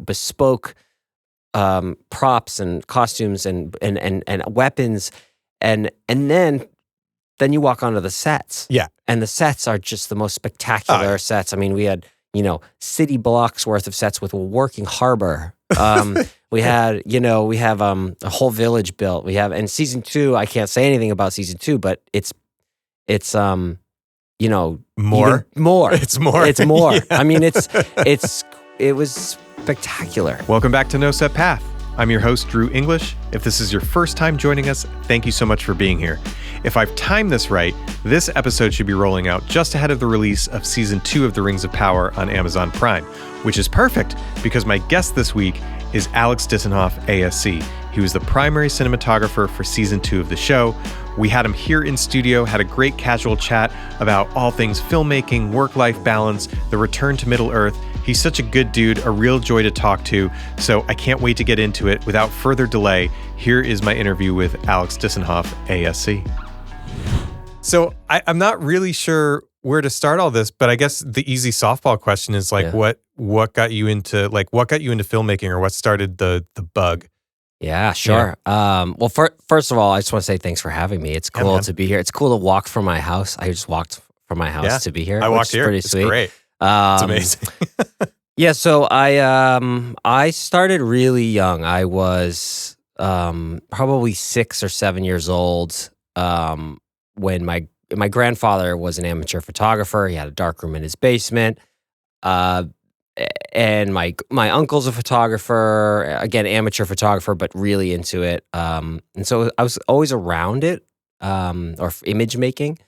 bespoke props and costumes and weapons, and then you walk onto the sets. Yeah. And the sets are just the most spectacular sets. I mean, we had, city blocks worth of sets with a working harbor. We have a whole village built. We have, and season 2, I can't say anything about season 2, but it's more. more. It's more. It's more. Yeah. I mean, it was spectacular. Welcome back to No Set Path. I'm your host, Drew English. If this is your first time joining us, thank you so much for being here. If I've timed this right, this episode should be rolling out just ahead of the release of Season 2 of The Rings of Power on Amazon Prime, which is perfect because my guest this week is Alex Disenhof ASC. He was the primary cinematographer for Season 2 of the show. We had him here in studio, had a great casual chat about all things filmmaking, work-life balance, the return to Middle Earth. He's such a good dude, a real joy to talk to, so I can't wait to get into it. Without further delay, here is my interview with Alex Disenhof, ASC. So I'm not really sure where to start all this, but I guess the easy softball question is what got you into filmmaking, or what started the bug? Yeah, sure. Yeah. Well, first of all, I just want to say thanks for having me. It's cool to be here. It's cool to walk from my house. I just walked from my house to be here. I walked here. Pretty it's sweet. Great. It's amazing. Yeah, so I started really young. I was probably 6 or 7 years old when my grandfather was an amateur photographer. He had a darkroom in his basement. And my uncle's a photographer, again, amateur photographer, but really into it. And so I was always around it, or image making.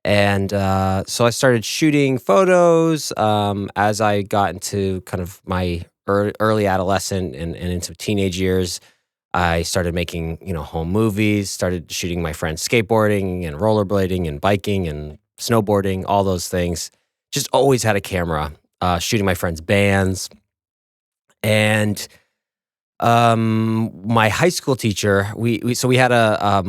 And so I started shooting photos as I got into kind of my early adolescent and into teenage years. I started making, home movies, started shooting my friends skateboarding and rollerblading and biking and snowboarding, all those things. Just always had a camera, shooting my friends' bands. And my high school teacher, we had a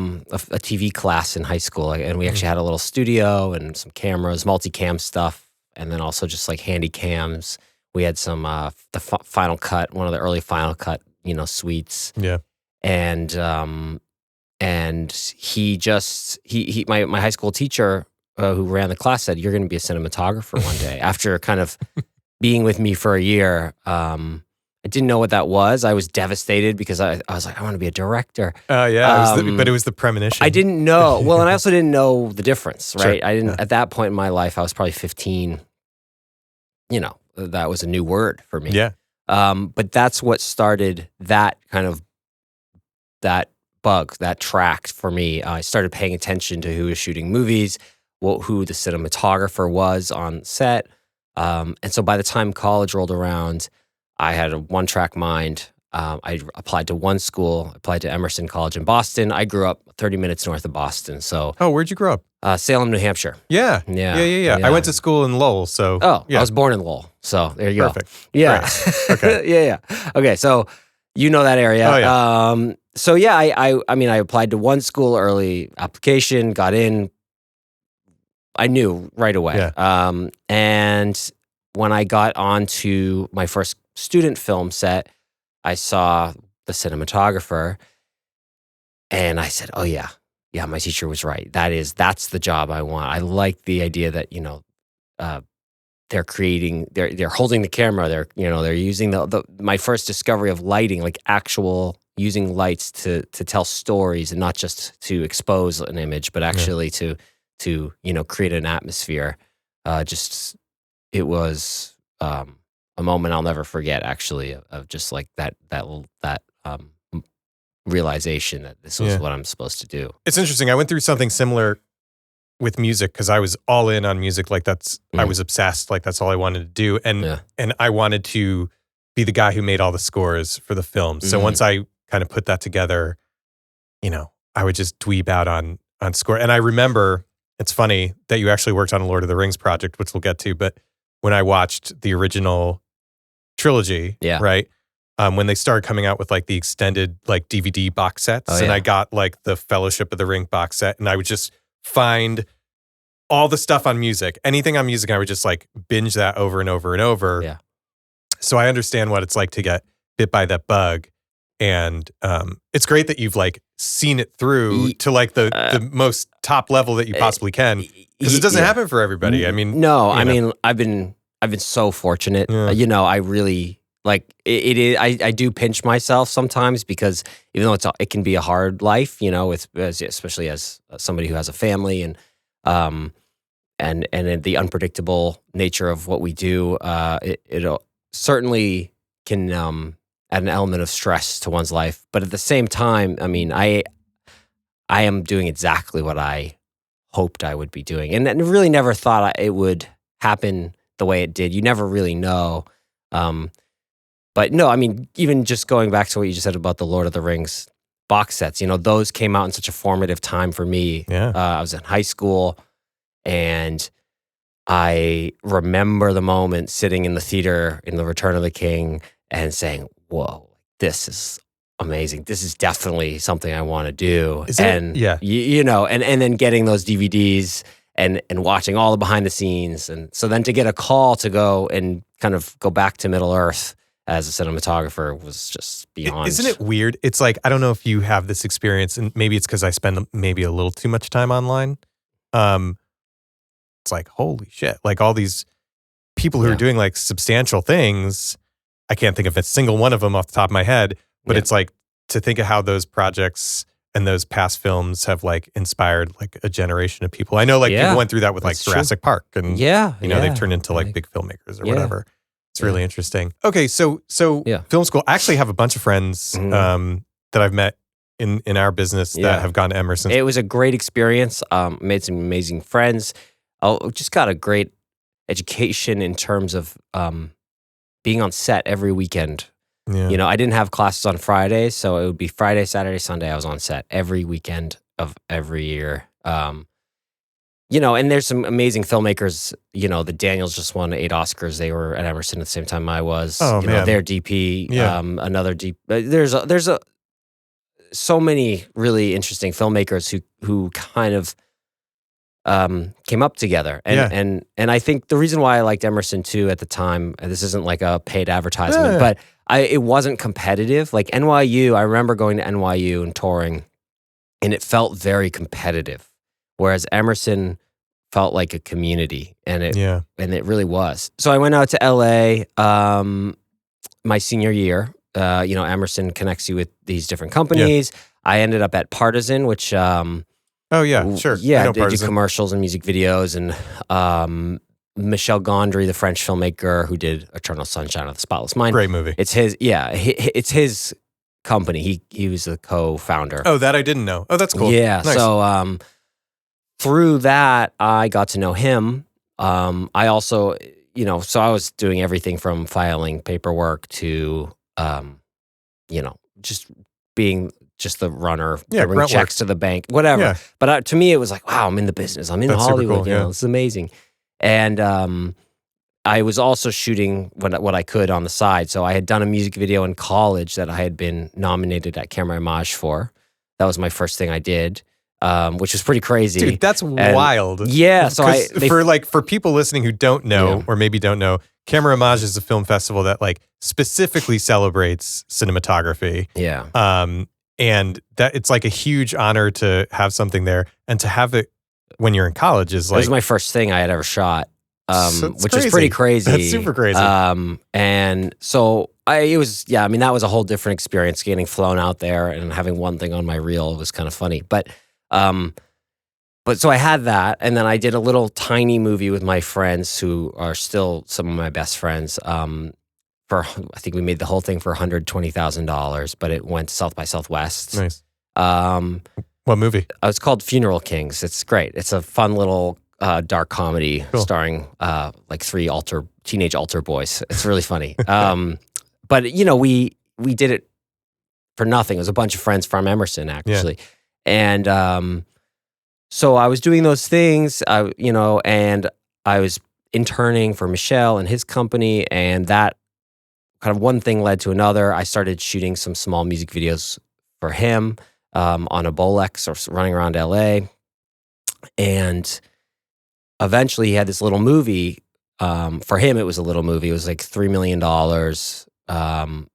TV class in high school, and we actually had a little studio and some cameras, multicam stuff, and then also just like handy cams. We had some the Final Cut, one of the early Final Cut, suites. Yeah. And my high school teacher who ran the class said, "You're going to be a cinematographer one day." After kind of being with me for a year, I didn't know what that was. I was devastated because I was like, I want to be a director. Yeah, but it was the premonition. I didn't know. Well, and I also didn't know the difference, right? Sure. I didn't at that point in my life. I was probably 15. That was a new word for me. Yeah. But that's what started that kind of that bug, that track for me. I started paying attention to who was shooting movies, who the cinematographer was on set. And so by the time college rolled around, I had a one-track mind. I applied to one school, applied to Emerson College in Boston. I grew up 30 minutes north of Boston. So, where'd you grow up? Salem, New Hampshire. Yeah. I went to school in Lowell, so. Oh, yeah. I was born in Lowell. So there you Perfect. go. Yeah. Great. Okay. yeah. Okay, so you know that area. Oh, yeah. So yeah, I applied to one school, early application, got in. I knew right away. Yeah. And when I got onto my first student film set, I saw the cinematographer, and I said, "Oh yeah, my teacher was right. That's the job I want." I like the idea that they're creating, they're holding the camera, they're using my first discovery of lighting, like actual using lights to tell stories and not just to expose an image, but actually to create an atmosphere. It was a moment I'll never forget, actually, of just like that realization that this was what I'm supposed to do. It's interesting. I went through something similar with music because I was all in on music. Like I was obsessed. Like that's all I wanted to do. And I wanted to be the guy who made all the scores for the film. So once I kind of put that together, I would just dweeb out on score. And I remember, it's funny that you actually worked on a Lord of the Rings project, which we'll get to, but when I watched the original trilogy, right? When they started coming out with like the extended like DVD box sets, and I got like the Fellowship of the Ring box set, and I would just find all the stuff on music, anything on music, I would just like binge that over and over and over. Yeah. So I understand what it's like to get bit by that bug. And it's great that you've like seen it through to like the most top level that you possibly can, because it doesn't happen for everybody. I mean, no, I mean, I've been so fortunate. You know, I really like it is. I do pinch myself sometimes, because even though it can be a hard life, you know, especially as somebody who has a family, and the unpredictable nature of what we do, it certainly can add an element of stress to one's life. But at the same time, I mean, I am doing exactly what I hoped I would be doing, and really never thought it would happen the way it did. You never really know. But no, I mean, even just going back to what you just said about the Lord of the Rings box sets, you know, those came out in such a formative time for me. Yeah. I was in high school, and I remember the moment sitting in the theater in The Return of the King and saying, whoa, this is amazing. This is definitely something I want to do. You know, and then getting those DVDs and watching all the behind the scenes. And so then to get a call to go and kind of go back to Middle Earth as a cinematographer was just beyond. Isn't it weird? It's like, I don't know if you have this experience, and maybe it's because I spend maybe a little too much time online. It's like, holy shit, like all these people who are doing like substantial things. I can't think of a single one of them off the top of my head, but it's like to think of how those projects and those past films have like inspired like a generation of people. I know like people went through that with like Jurassic Park, and you know, they've turned into like big filmmakers or whatever. It's really interesting. Okay, so film school. I actually have a bunch of friends that I've met in our business that have gone to Emerson. It was a great experience. Made some amazing friends. Just got a great education in terms of being on set every weekend. Yeah. You know, I didn't have classes on Fridays, so it would be Friday, Saturday, Sunday. I was on set every weekend of every year. You know, and there's some amazing filmmakers. You know, the Daniels just won 8 Oscars. They were at Emerson at the same time I was. Oh, you man. know, their DP, another DP. There's so many really interesting filmmakers who kind of came up together. And I think the reason why I liked Emerson too at the time, and this isn't like a paid advertisement, but it wasn't competitive. Like NYU, I remember going to NYU and touring, and it felt very competitive. Whereas Emerson felt like a community, and it really was. So I went out to LA my senior year. You know, Emerson connects you with these different companies. I ended up at Partizan, which sure. Yeah, they do commercials and music videos, and Michel Gondry, the French filmmaker who did Eternal Sunshine of the Spotless Mind. Great movie. It's his, it's his company. He was the co-founder. Oh, that I didn't know. Oh, that's cool. Yeah, nice. So through that, I got to know him. I also, you know, so I was doing everything from filing paperwork to, you know, just being just the runner, bringing checks to the bank, whatever. Yeah. But to me, it was like, wow, I'm in the business. I'm in Hollywood. Cool, you know, this is amazing. And I was also shooting what I could on the side. So I had done a music video in college that I had been nominated at Camera Image for. That was my first thing I did, which was pretty crazy. Dude, that's wild. Yeah. So for people listening who don't know, or maybe don't know, Camera Image is a film festival that like specifically celebrates cinematography. Yeah. And that it's like a huge honor to have something there, and to have it when you're in college is like... It was my first thing I had ever shot, which crazy. is pretty crazy. That's super crazy. And so that was a whole different experience, getting flown out there and having one thing on my reel. It was kind of funny. But so I had that, and then I did a little tiny movie with my friends who are still some of my best friends. I think we made the whole thing for $120,000, but it went to South by Southwest. Nice. What movie? It's called Funeral Kings. It's great. It's a fun little dark comedy starring like 3 teenage altar boys. It's really funny. But you know, we did it for nothing. It was a bunch of friends from Emerson actually, and so I was doing those things. And I was interning for Michel and his company, and that kind of one thing led to another. I started shooting some small music videos for him on a Bolex or running around LA. And eventually he had this little movie For him, it was a little movie. It was like $3 million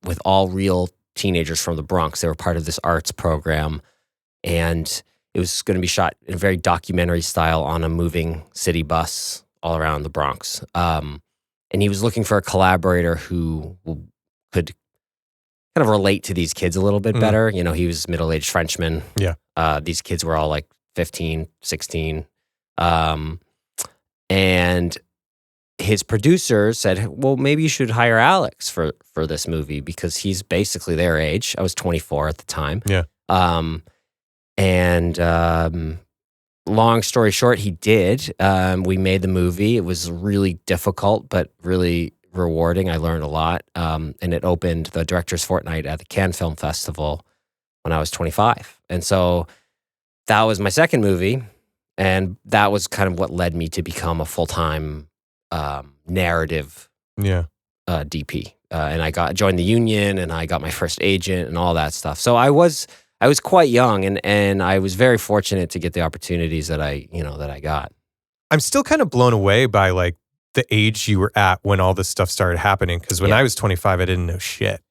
with all real teenagers from the Bronx. They were part of this arts program, and it was going to be shot in a very documentary style on a moving city bus all around the Bronx. And he was looking for a collaborator who could kind of relate to these kids a little bit better. You know, he was middle-aged Frenchman. Yeah. These kids were all like 15, 16. And his producer said, well, maybe you should hire Alex for this movie because he's basically their age. I was 24 at the time. Yeah. Long story short, he did. We made the movie. It was really difficult, but really rewarding. I learned a lot. And it opened the Director's Fortnight at the Cannes Film Festival when I was 25. And so that was my second movie. And that was kind of what led me to become a full-time narrative DP. And I joined the union, and I got my first agent and all that stuff. So I was quite young, and I was very fortunate to get the opportunities that I got. I'm still kind of blown away by like the age you were at when all this stuff started happening. Because when I was 25, I didn't know shit.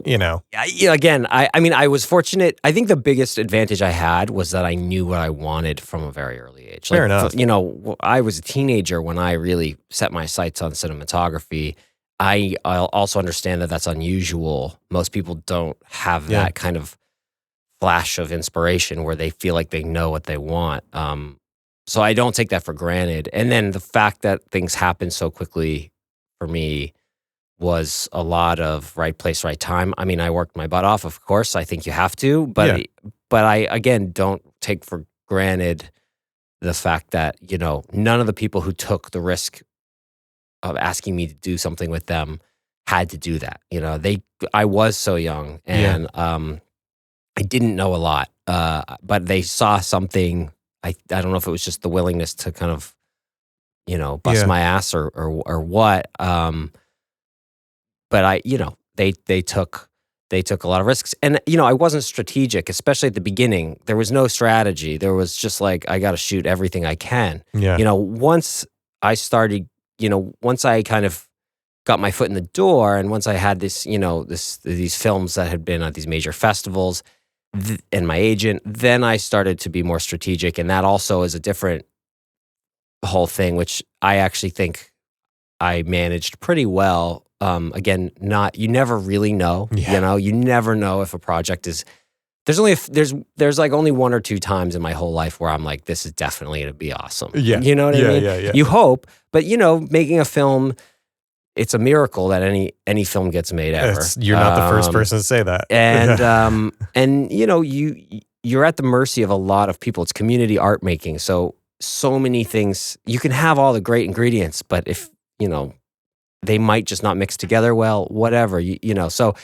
You know? Again, I mean, I was fortunate. I think the biggest advantage I had was that I knew what I wanted from a very early age. Fair enough. You know, I was a teenager when I really set my sights on cinematography. I'll also understand that that's unusual. Most people don't have that kind of flash of inspiration where they feel like they know what they want. So I don't take that for granted. And then the fact that things happen so quickly for me was a lot of right place, right time. I mean, I worked my butt off, of course. I think you have to, but I, again, don't take for granted the fact that, you know, none of the people who took the risk of asking me to do something with them had to do that. You know, I was so young, and I didn't know a lot, but they saw something. I don't know if it was just the willingness to kind of, you know, bust my ass or what. But they took a lot of risks, and you know, I wasn't strategic, especially at the beginning. There was no strategy. There was just like, I got to shoot everything I can. Yeah. You know, once I started, you know, once I kind of got my foot in the door, and once I had this, you know, these films that had been at these major festivals, and my agent, then I started to be more strategic, and that also is a different whole thing, which I actually think I managed pretty well. Again, you never really know. You know, you never know if a project is. There's like only one or two times in my whole life where I'm like, this is definitely going to be awesome. Yeah, you know what I mean. Yeah. You hope, but you know, making a film, it's a miracle that any film gets made ever. You're not the first person to say that. And and you know, you're at the mercy of a lot of people. It's community art making, so many things. You can have all the great ingredients, but if you know, they might just not mix together well. Whatever you know. So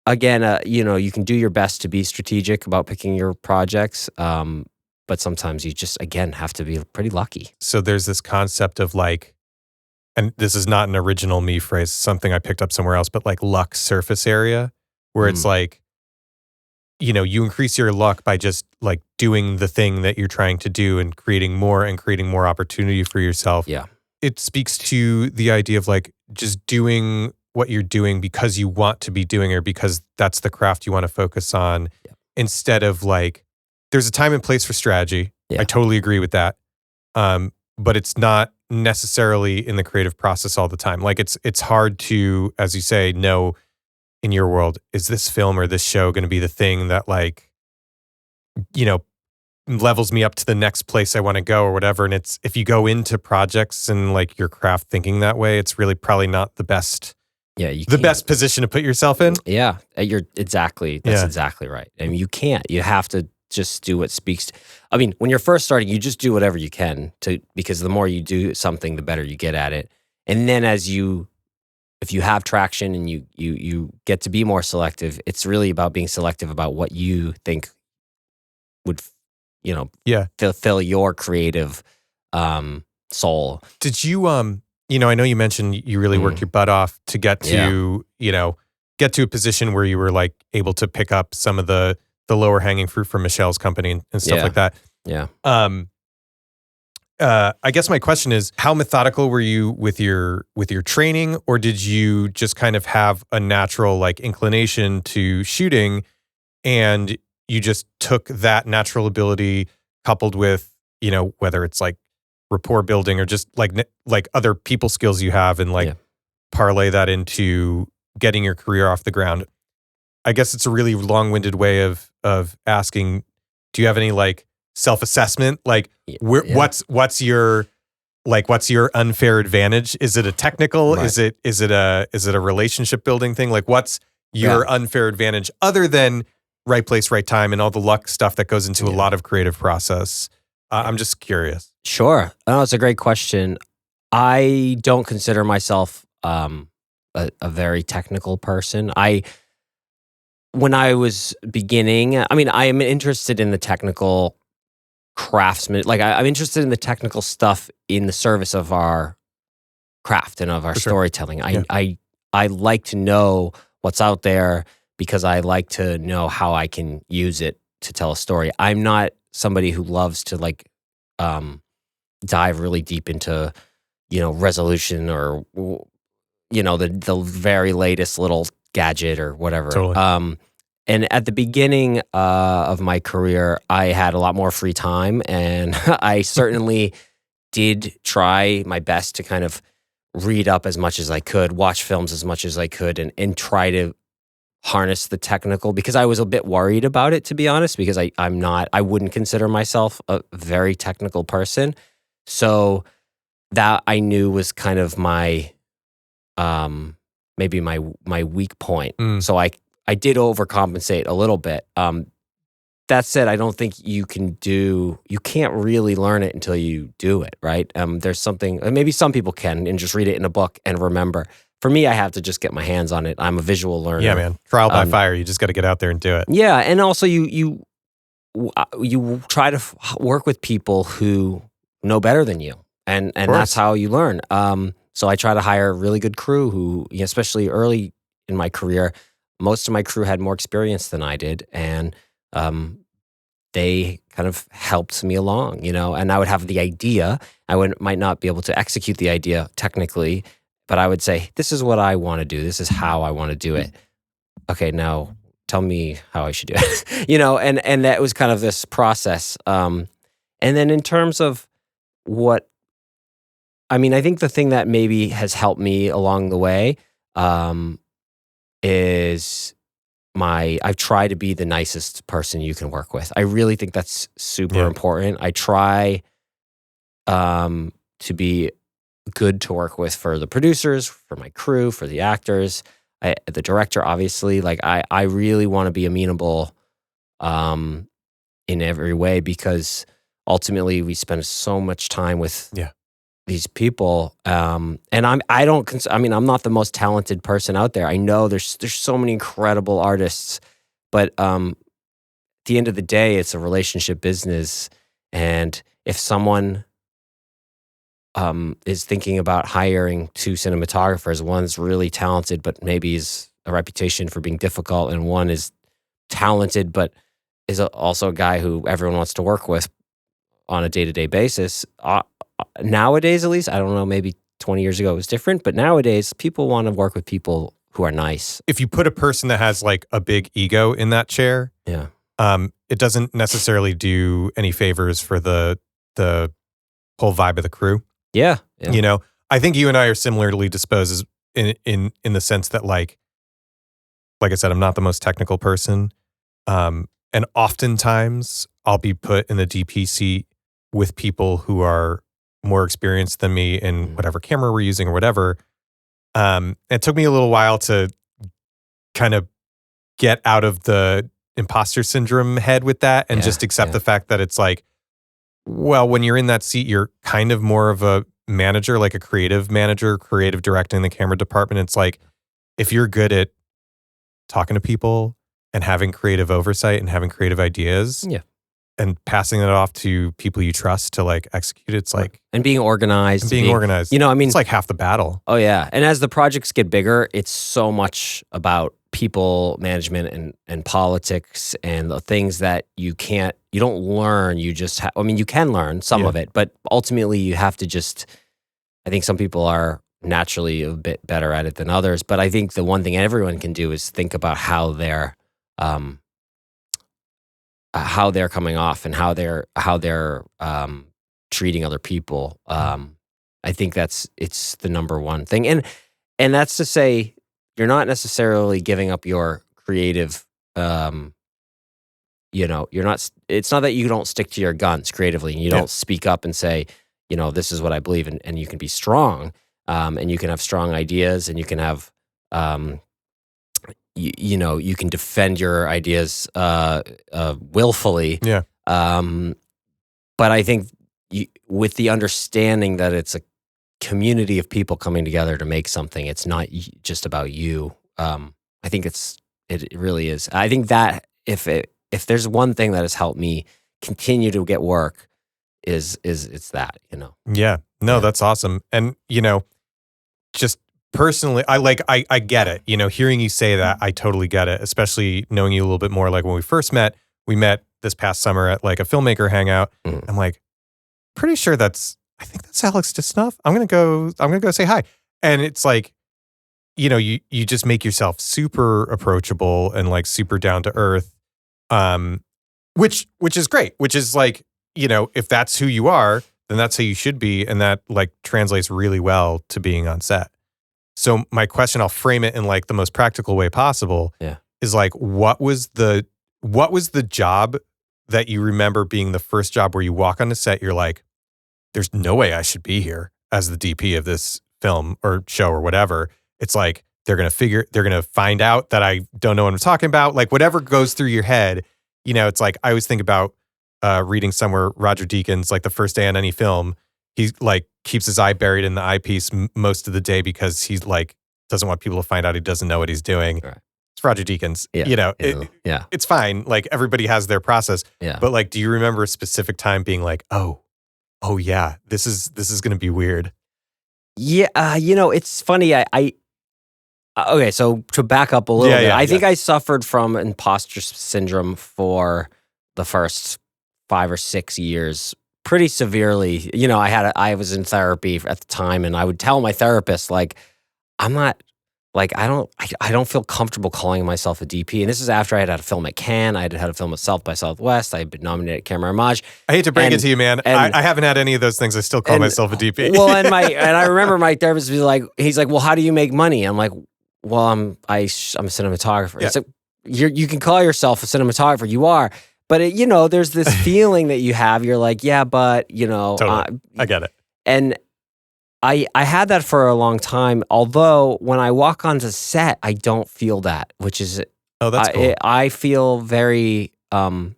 again, you know, you can do your best to be strategic about picking your projects, but sometimes you just again have to be pretty lucky. So there's this concept of like, and this is not an original me phrase, something I picked up somewhere else, but like luck surface area, where it's like, you know, you increase your luck by just like doing the thing that you're trying to do and creating more opportunity for yourself. Yeah. It speaks to the idea of like just doing what you're doing because you want to be doing, or because that's the craft you want to focus on, instead of like, there's a time and place for strategy. I totally agree with that. But it's not necessarily in the creative process all the time. Like it's hard to, as you say, know in your world, is this film or this show going to be the thing that like, you know, levels me up to the next place I want to go or whatever. And it's, if you go into projects and like your craft thinking that way, it's really probably not the best, best position to put yourself in. Yeah, that's exactly right. I mean, you have to just do what speaks. I mean, when you're first starting, you just do whatever you can because the more you do something, the better you get at it. And then if you have traction and you get to be more selective, it's really about being selective about what you think would, you know, fulfill your creative soul. Did you, you know, I know you mentioned you really worked your butt off to get to, you know, get to a position where you were like able to pick up some of the lower hanging fruit from Michel's company and stuff like that. Yeah. I guess my question is, how methodical were you with your training, or did you just kind of have a natural like inclination to shooting, and you just took that natural ability coupled with, you know, whether it's like rapport building or just like other people skills you have, and like parlay that into getting your career off the ground? I guess it's a really long-winded way of asking, do you have any like self-assessment? Like what's your unfair advantage? Is it a technical? Right. Is it a relationship building thing? Like what's your unfair advantage other than right place, right time, and all the luck stuff that goes into a lot of creative process? I'm just curious. Sure. Oh, it's a great question. I don't consider myself a very technical person. When I was beginning, I mean, I am interested in the technical craftsman. Like I'm interested in the technical stuff in the service of our craft and of our storytelling. I like to know what's out there because I like to know how I can use it to tell a story. I'm not somebody who loves to like dive really deep into, you know, resolution or, you know, the very latest little gadget or whatever. Totally. And at the beginning of my career, I had a lot more free time, and I certainly did try my best to kind of read up as much as I could, watch films as much as I could, and try to harness the technical, because I was a bit worried about it, to be honest, because I wouldn't consider myself a very technical person. So that I knew was kind of my maybe my weak point. So I did overcompensate a little bit. That said, I don't think you can't really learn it until you do it, right? There's something, maybe some people can and just read it in a book and remember. For me, I have to just get my hands on it. I'm a visual learner. Yeah, man. Trial by fire. You just got to get out there and do it. Yeah, and also you try to work with people who know better than you, and that's how you learn. So I try to hire a really good crew who, especially early in my career, most of my crew had more experience than I did, and they kind of helped me along, you know. And I would have the idea. Might not be able to execute the idea technically, but I would say, this is what I want to do. This is how I want to do it. Okay, now tell me how I should do it. You know, and that was kind of this process. And then in terms of I think the thing that maybe has helped me along the way is I try to be the nicest person you can work with. I really think that's super important. I try to be good to work with for the producers, for my crew, for the actors, the director, obviously. Like I really want to be amenable in every way, because ultimately we spend so much time with these people. And I'm not the most talented person out there. I know there's so many incredible artists, but at the end of the day, it's a relationship business. And if someone is thinking about hiring two cinematographers, one's really talented, but maybe has a reputation for being difficult, and one is talented, but is also a guy who everyone wants to work with on a day-to-day basis. Nowadays, at least, I don't know, maybe 20 years ago it was different, but nowadays people want to work with people who are nice. If you put a person that has like a big ego in that chair, it doesn't necessarily do any favors for the whole vibe of the crew. Yeah. You know, I think you and I are similarly disposed in the sense that like I said, I'm not the most technical person. And oftentimes I'll be put in the DP seat with people who are more experienced than me in whatever camera we're using or whatever. It took me a little while to kind of get out of the imposter syndrome head with that and just accept the fact that it's like, well, when you're in that seat, you're kind of more of a manager, like a creative manager, creative directing the camera department. It's like, if you're good at talking to people and having creative oversight and having creative ideas and passing it off to people you trust to like execute, it's like... And being organized. You know, I mean... It's like half the battle. Oh, yeah. And as the projects get bigger, it's so much about people management and politics and the things that you don't learn. You just, I mean, you can learn some of it, but ultimately you have to I think some people are naturally a bit better at it than others. But I think the one thing everyone can do is think about how they're coming off and how they're treating other people. I think it's the number one thing. And that's to say, you're not necessarily giving up your creative, it's not that you don't stick to your guns creatively and you don't speak up and say, this is what I believe in, and you can be strong, and you can have strong ideas, and you can have, you can defend your ideas willfully. Yeah. But I think with the understanding that it's a community of people coming together to make something, it's not just about you. I think it really is. I think that if there's one thing that has helped me continue to get work, is it's that, Yeah. No, that's awesome. And, just personally, I get it. Hearing you say that, I totally get it, especially knowing you a little bit more. Like when we met this past summer at like a filmmaker hangout. I'm like, pretty sure I think that's Alex Disenhof. I'm going to go say hi. And it's like, you just make yourself super approachable and like super down to earth. Which is great, which is like, if that's who you are, then that's how you should be. And that like translates really well to being on set. So my question, I'll frame it in like the most practical way possible, is like, what was the job that you remember being the first job where you walk on the set, you're like, there's no way I should be here as the DP of this film or show or whatever. It's like, they're going to find out that I don't know what I'm talking about. Like whatever goes through your head, it's like, I always think about reading somewhere Roger Deakins, like the first day on any film, he like keeps his eye buried in the eyepiece most of the day because he's like, doesn't want people to find out he doesn't know what he's doing. Right. It's Roger Deakins. Yeah. It's fine. Like everybody has their process. Yeah. But like, do you remember a specific time being like, oh yeah, this is going to be weird? Yeah. It's funny. Okay, so to back up a little bit, I think I suffered from imposter syndrome for the first 5 or 6 years pretty severely. I was in therapy at the time, and I would tell my therapist, like, I'm not, like, I don't feel comfortable calling myself a DP. And this is after I had a film at Cannes. I had a film at South by Southwest. I had been nominated at Camera Homage. I hate to break it to you, man. I haven't had any of those things. I still call myself a DP. Well, and I remember my therapist was like, he's like, well, how do you make money? I'm like, well, I'm a cinematographer. Yeah. It's like, you can call yourself a cinematographer. You are. But, there's this feeling that you have. You're like, yeah, but, Totally. I get it. And I had that for a long time. Although when I walk onto set, I don't feel that, which is, that's cool. I feel very, I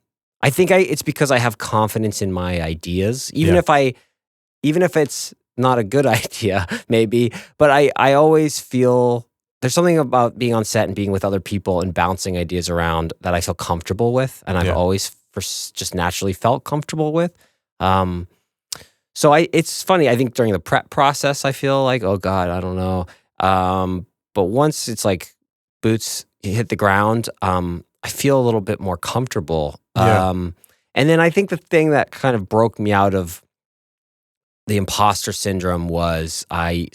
think it's because I have confidence in my ideas, even if it's not a good idea, maybe, but I always feel there's something about being on set and being with other people and bouncing ideas around that I feel comfortable with, and I've always just naturally felt comfortable with. So it's funny. I think during the prep process, I feel like, oh God, I don't know. But once it's like boots hit the ground, I feel a little bit more comfortable. And then I think the thing that kind of broke me out of the imposter syndrome was I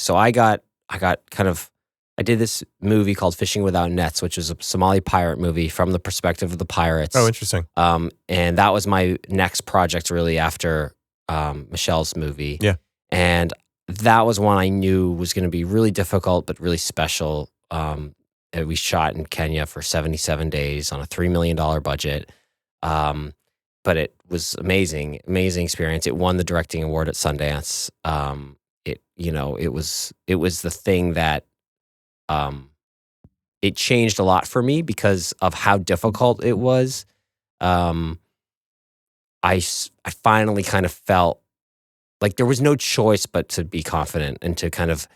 did this movie called Fishing Without Nets, which was a Somali pirate movie from the perspective of the pirates. Oh, interesting. And that was my next project really after Michel's movie. Yeah. And that was one I knew was going to be really difficult, but really special. We shot in Kenya for 77 days on a $3 million budget. But it was amazing experience. It won the directing award at Sundance. It was the thing that, it changed a lot for me because of how difficult it was. I finally kind of felt like there was no choice but to be confident and to kind of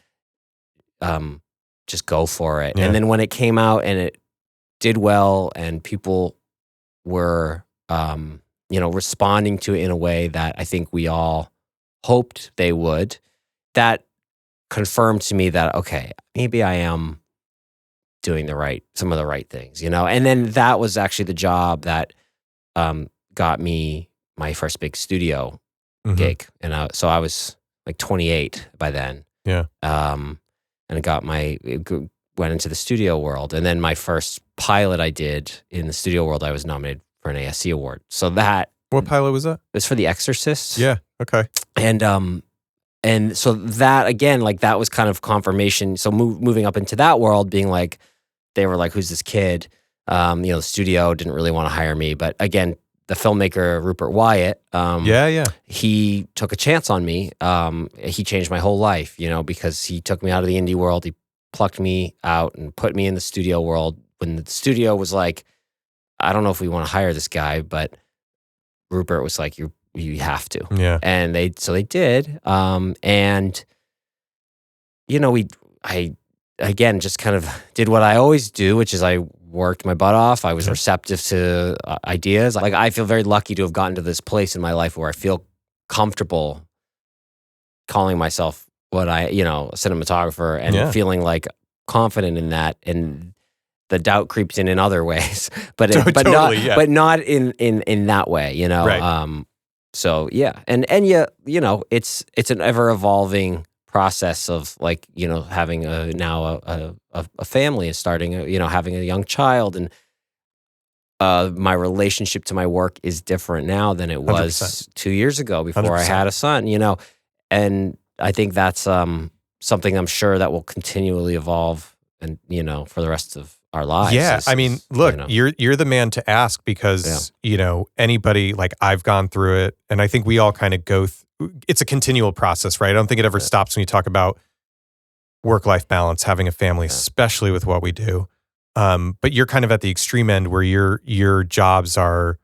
just go for it. Yeah. And then when it came out and it did well and people were responding to it in a way that I think we all hoped they would, that confirmed to me that, okay, maybe I am doing some of the right things, And then that was actually the job that got me my first big studio gig, and so I was like 28 by then. Yeah. And went into the studio world, and then my first pilot I did in the studio world, I was nominated for an ASC award. So that What pilot was that? was for The Exorcist. Yeah. Okay. And so that again, like that was kind of confirmation. So moving up into that world, being like, they were like, "Who's this kid?" The studio didn't really want to hire me, but again, the filmmaker Rupert Wyatt, he took a chance on me. He changed my whole life, because he took me out of the indie world. He plucked me out and put me in the studio world when the studio was like, "I don't know if we want to hire this guy," but Rupert was like, "You have to." Yeah. And they did. I again just kind of did what I always do, which is I worked my butt off. I was receptive to ideas. Like, I feel very lucky to have gotten to this place in my life where I feel comfortable calling myself a cinematographer, and feeling like confident in that. And the doubt creeps in other ways, but not in that way, Right. So yeah, and it's an ever evolving process of like, having a family and starting having a young child, and my relationship to my work is different now than it was 100%. 2 years ago before 100%. I had a son, and I think that's something I'm sure that will continually evolve, and for the rest of our lives. Yeah, I mean, look, you're the man to ask, because anybody, like, I've gone through it, and I think we all kind of go. It's a continual process, right? I don't think it ever stops when you talk about work-life balance, having a family, especially with what we do. But you're kind of at the extreme end where your jobs are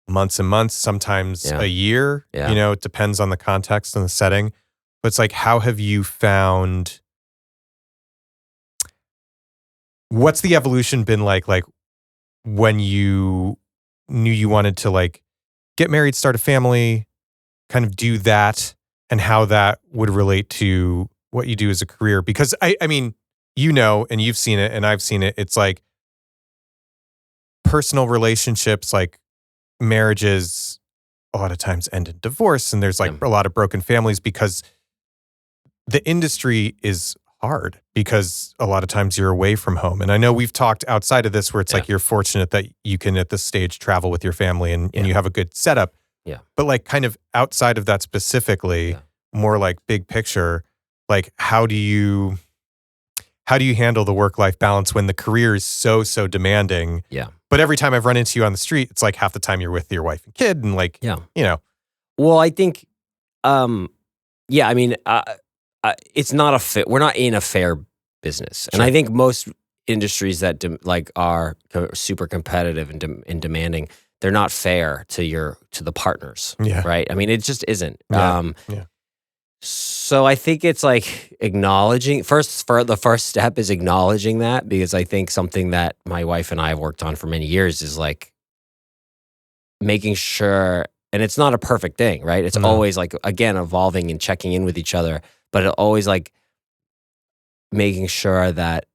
months and months, sometimes a year. Yeah. It depends on the context and the setting. But it's like, how have you found? What's the evolution been like when you knew you wanted to like get married, start a family, kind of do that, and how that would relate to what you do as a career? Because I mean, and you've seen it and I've seen it. It's like personal relationships, like marriages, a lot of times end in divorce, and there's like a lot of broken families because the industry is hard, because a lot of times you're away from home. And I know we've talked outside of this where it's like you're fortunate that you can at this stage travel with your family and you have a good setup. Yeah. But like kind of outside of that specifically, more like big picture, like how do you handle the work-life balance when the career is so demanding? Yeah. But every time I've run into you on the street, it's like half the time you're with your wife and kid, and like, Well, I think, I mean, it's not we're not in a fair business. And I think most industries that are super competitive and demanding, they're not fair to the partners. Yeah. Right. I mean, it just isn't. Yeah. So I think it's like acknowledging the first step is acknowledging that, because I think something that my wife and I have worked on for many years is like making sure, and it's not a perfect thing, right? It's always like, again, evolving and checking in with each other, but it always like making sure that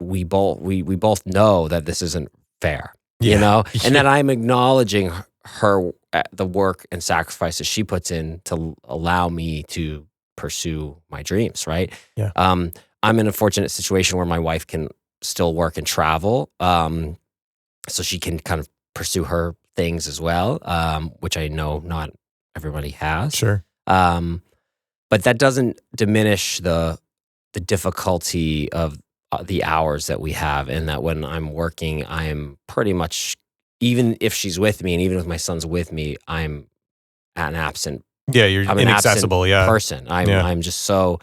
we both know that this isn't fair, and that I'm acknowledging her the work and sacrifices she puts in to allow me to pursue my dreams, right? Yeah. I'm in a fortunate situation where my wife can still work and travel, so she can kind of pursue her things as well, which I know not everybody has. Sure. But that doesn't diminish the difficulty of the hours that we have, and that when I'm working, I'm pretty much, even if she's with me and even if my son's with me, I'm an absent. Yeah, you're I'm inaccessible. an absent person. I'm just so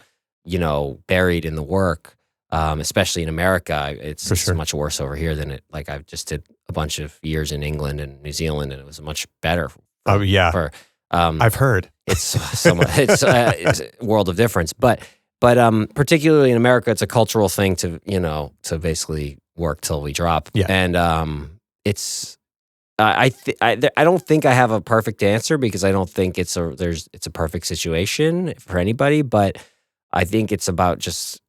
buried in the work, especially in America. It's much worse over here than it. Like, I've just did a bunch of years in England and New Zealand, and it was much better. I've heard it's it's a world of difference, but particularly in America, it's a cultural thing to basically work till we drop. Yeah. And it's I don't think I have a perfect answer, because I don't think it's a perfect situation for anybody, but I think it's about just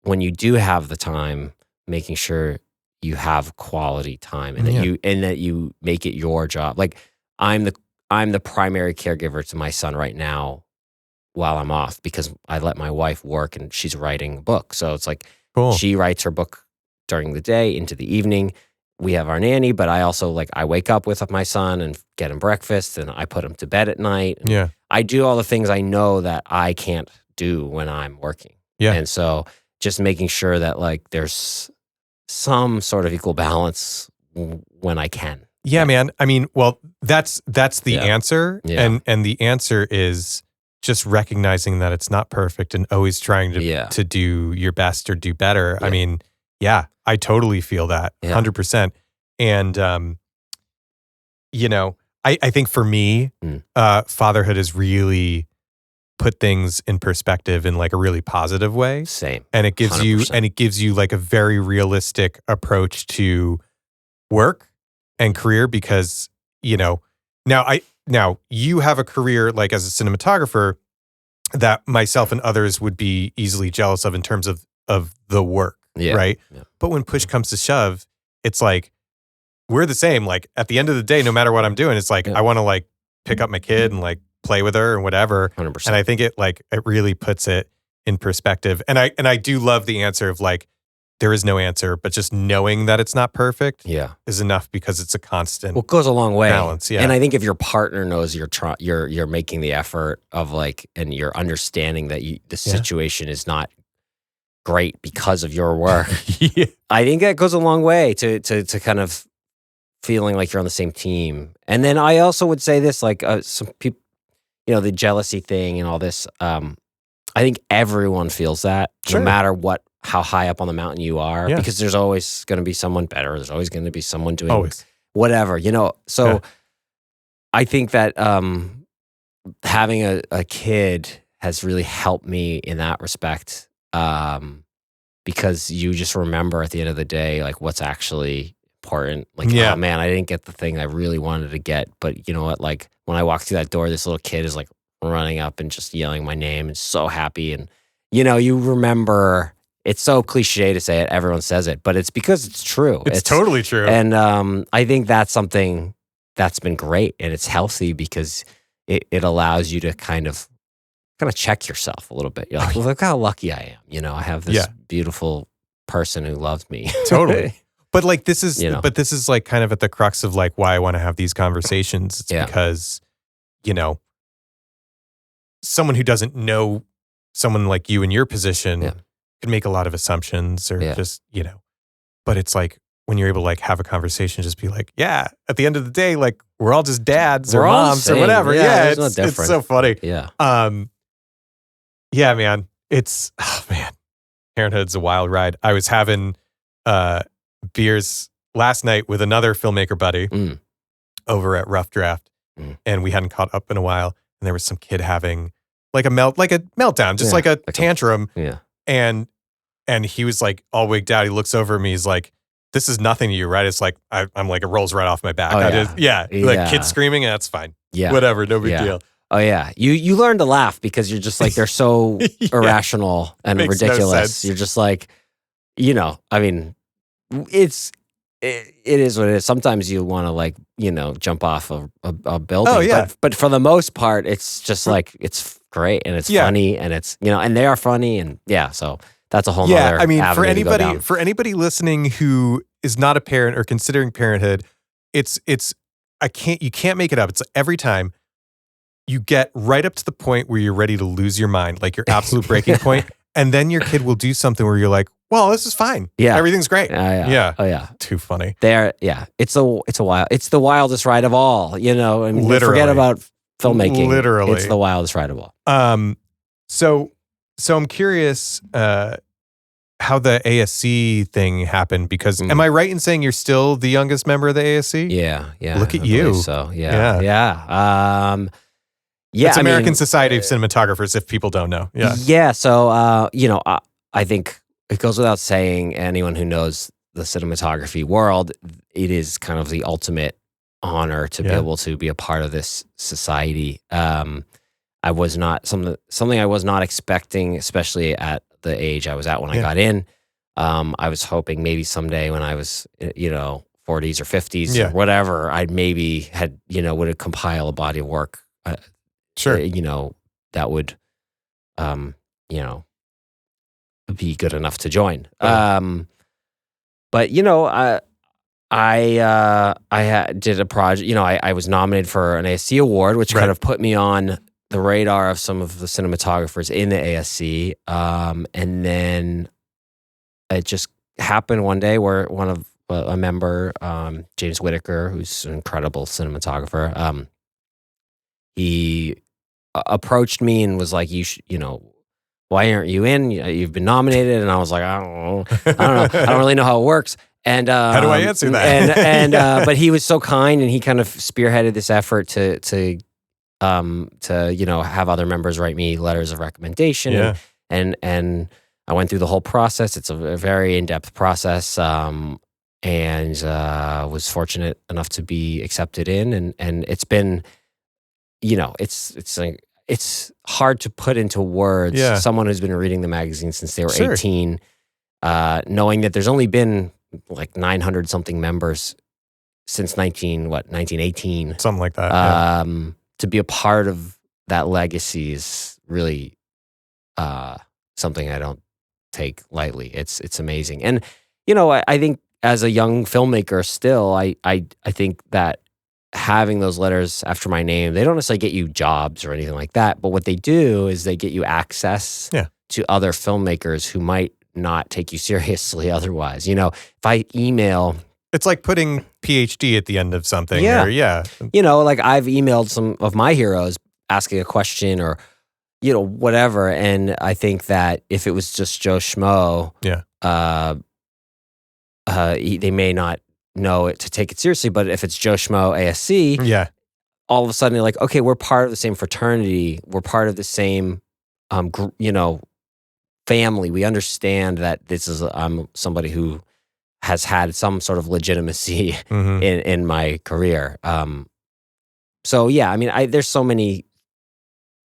when you do have the time, making sure you have quality time and that you make it your job. Like I'm the primary caregiver to my son right now while I'm off because I let my wife work and she's writing a book. So it's like Cool. she writes her book during the day into the evening. We have our nanny, but I also I wake up with my son and get him breakfast and I put him to bed at night. Yeah. I do all the things I know that I can't do when I'm working. Yeah. And so just making sure that there's some sort of equal balance when I can. Yeah, man. I mean, well, that's the answer. Yeah. And the answer is just recognizing that it's not perfect and always trying to do your best or do better. Yeah. I mean, yeah, I totally feel that 100%. And, I think for me, fatherhood has really put things in perspective in a really positive way. Same. And it gives 100%. you a very realistic approach to work and career because, now you have a career as a cinematographer that myself and others would be easily jealous of in terms of the work, right? Yeah. But when push comes to shove, it's we're the same. At the end of the day, no matter what I'm doing, it's I want to pick up my kid and play with her and whatever. 100%. And I think it really puts it in perspective. And I do love the answer of there is no answer, but just knowing that it's not perfect is enough because it's a constant. Well, it goes a long way. Balance, yeah. And I think if your partner knows you're making the effort of and you're understanding that the situation is not great because of your work, I think that goes a long way to kind of feeling like you're on the same team. And then I also would say this, some people, the jealousy thing and all this. I think everyone feels that, no matter how high up on the mountain you are, because there's always going to be someone better. There's always going to be someone doing whatever, So I think that having a kid has really helped me in that respect, because you just remember at the end of the day, what's actually important. Oh man, I didn't get the thing I really wanted to get, but you know what? When I walk through that door, this little kid is running up and just yelling my name and so happy. And, you remember, it's so cliche to say it. Everyone says it, but it's because it's true. It's totally true. And I think that's something that's been great and it's healthy because it allows you to kind of check yourself a little bit. You're well, look how lucky I am. I have this beautiful person who loves me. Totally. But this is, kind of at the crux of why I want to have these conversations. It's because, someone who doesn't know someone like you in your position can make a lot of assumptions or just, but it's when you're able to have a conversation, just be at the end of the day, we're all just dads or moms or whatever. Yeah, it's so funny. Yeah. Yeah, man. Parenthood's a wild ride. I was having beers last night with another filmmaker buddy over at Rough Draft, and we hadn't caught up in a while. And there was some kid having a meltdown, just a tantrum. And he was all wigged out. He looks over at me. He's like, "This is nothing to you, right?" It's I'm it rolls right off my back. Kids screaming, and that's fine. Yeah, whatever, no big deal. Oh yeah, you learn to laugh because you're just they're so irrational and ridiculous. No, you're just I mean, it is what it is. Sometimes you want to jump off a building. Oh yeah, but for the most part, it's just it's great and it's funny and it's and they are funny and so that's a whole nother. I mean, avenue for anybody listening who is not a parent or considering parenthood, you can't make it up. It's every time you get right up to the point where you're ready to lose your mind, your absolute breaking point, and then your kid will do something where you're well, this is fine. Yeah. Everything's great. Yeah. Oh yeah. Too funny. It's the wildest ride of all, I mean, literally. Forget about filmmaking. Literally. It's the wildest ride of all. So I'm curious how the ASC thing happened because am I right in saying you're still the youngest member of the ASC? Yeah. Look at you. So yeah. It's American Society of Cinematographers, if people don't know. Yeah. Yeah. So I think it goes without saying, anyone who knows the cinematography world, it is kind of the ultimate honor to be able to be a part of this society. I was not something I was not expecting, especially at the age I was at when I got in. I was hoping maybe someday when I was, 40s or 50s or whatever, I'd maybe would compile a body of work, that would, be good enough to join. But I did a project. I was nominated for an ASC award, which kind of put me on the radar of some of the cinematographers in the ASC. And then it just happened one day where a member, James Whitaker, who's an incredible cinematographer, he approached me and was like, why aren't you in? You've been nominated. And I was like, I don't know. I don't really know how it works. And how do I answer that? And but he was so kind, and he kind of spearheaded this effort to have other members write me letters of recommendation. And I went through the whole process. It's a very in-depth process. And was fortunate enough to be accepted in, and it's been, it's hard to put into words. Someone who's been reading the magazine since they were 18, knowing that there's only been like 900 something members since 1918, something like that. To be a part of that legacy is really something I don't take lightly. It's amazing, and I think as a young filmmaker, still, I think that having those letters after my name, they don't necessarily get you jobs or anything like that, but what they do is they get you access to other filmmakers who might not take you seriously otherwise. If I email, it's like putting PhD at the end of something. Like I've emailed some of my heroes asking a question or whatever, and I think that if it was just Joe Schmo, they may not know it to take it seriously. But if it's Joe Schmo ASC, all of a sudden they're like, okay, we're part of the same fraternity, we're part of the same family. We understand that this is I'm somebody who has had some sort of legitimacy in my career. So yeah, I mean, there's so many.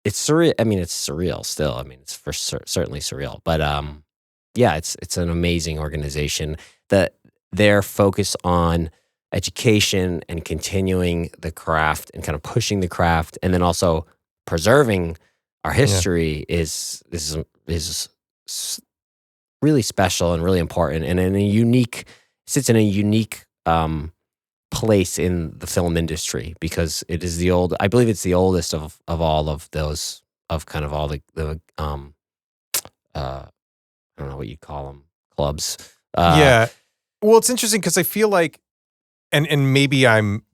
It's surreal. I mean, it's surreal still. I mean, it's certainly surreal. But it's an amazing organization. That their focus on education and continuing the craft and kind of pushing the craft, and then also preserving our history is really special and really important, and sits in a unique place in the film industry, because it is I believe it's the oldest of all of those, of kind of all the I don't know what you call them, clubs. Well, it's interesting because I feel like, and maybe I'm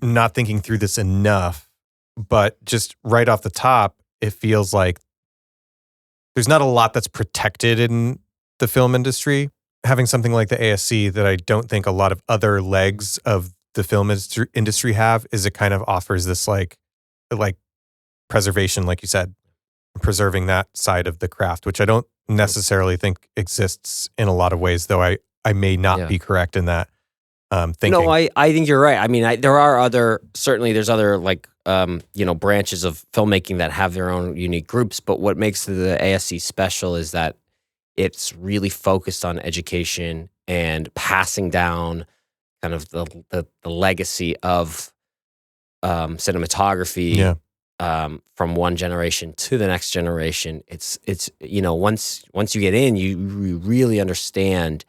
not thinking through this enough, but just right off the top, it feels like there's not a lot that's protected in the film industry. Having something like the ASC that I don't think a lot of other legs of the film industry have, is it kind of offers this like preservation, like you said, preserving that side of the craft, which I don't necessarily think exists in a lot of ways, though I may not be correct in that thinking. No, I think you're right. I mean, there are there's other like, branches of filmmaking that have their own unique groups, but what makes the ASC special is that it's really focused on education and passing down kind of the legacy of cinematography from one generation to the next generation. It's once you get in, you really understand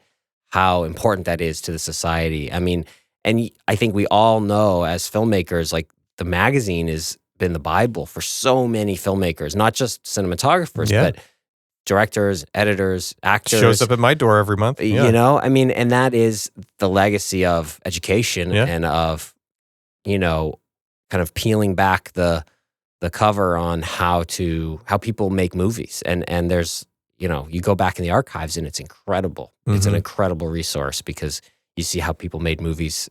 how important that is to the society. I mean, and I think we all know as filmmakers, like the magazine has been the Bible for so many filmmakers, not just cinematographers, but directors, editors, actors. Shows up at my door every month. I mean, and that is the legacy of education and of, kind of peeling back the cover on how people make movies. And there's, you go back in the archives and it's incredible. It's an incredible resource because you see how people made movies,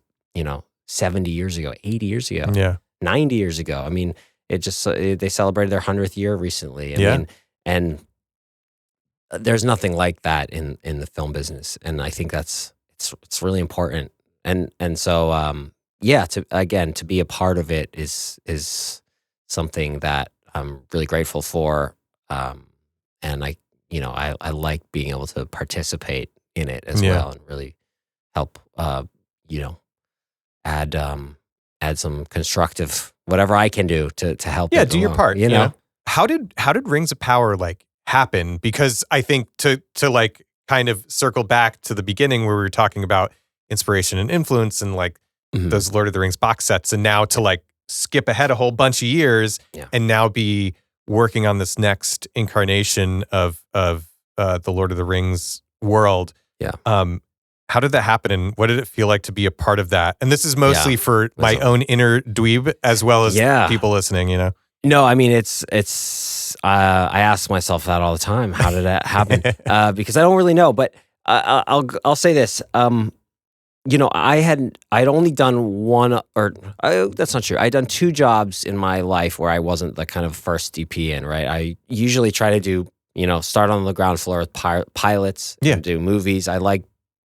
70 years ago, 80 years ago, 90 years ago. I mean, they celebrated their 100th year recently. I mean, and there's nothing like that in the film business. And I think it's really important. And so, to be a part of it is something that I'm really grateful for. And I I like being able to participate in it as Yeah. well and really help, add some constructive whatever I can do to help. Yeah, it do your along, part. How did Rings of Power like happen? Because I think to like kind of circle back to the beginning where we were talking about inspiration and influence and like Mhm. those Lord of the Rings box sets, and now to like skip ahead a whole bunch of years and now be working on this next incarnation of the Lord of the Rings world. Yeah. How did that happen, and what did it feel like to be a part of that? And this is mostly for my own inner dweeb as well as people listening, No, I mean, it's I ask myself that all the time. How did that happen? Because I don't really know, but I'll say this. I'd only done one, or that's not true. I'd done 2 jobs in my life where I wasn't the kind of first DP in, right? I usually try to do, start on the ground floor with pilots and do movies. I like,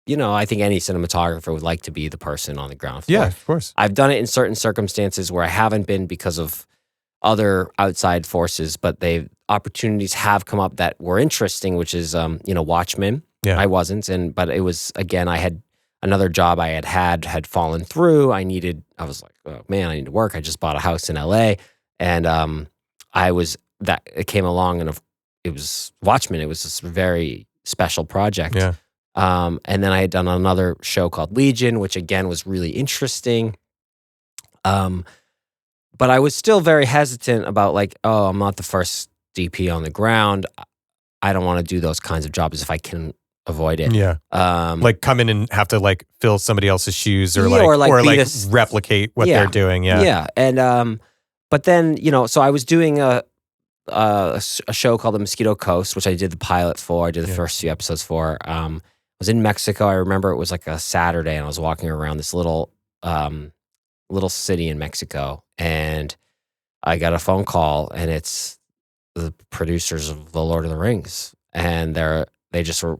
I think any cinematographer would like to be the person on the ground floor. Yeah, of course. I've done it in certain circumstances where I haven't been because of other outside forces, but opportunities have come up that were interesting, which is, Watchmen. Yeah. I wasn't, but it was, again, I had another job I had fallen through. I was like, oh man, I need to work. I just bought a house in LA, and it came along, and it was Watchmen. It was this very special project. Yeah. And then I had done another show called Legion, which again was really interesting. But I was still very hesitant about like, oh, I'm not the first DP on the ground. I don't want to do those kinds of jobs if I can avoid it. Yeah. Like come in and have to like fill somebody else's shoes or replicate what they're doing. Yeah. Yeah. And but then, so I was doing a show called The Mosquito Coast, which I did the pilot for. I did the first few episodes for. I was in Mexico. I remember it was like a Saturday, and I was walking around this little city in Mexico, and I got a phone call, and it's the producers of The Lord of the Rings, and they just were,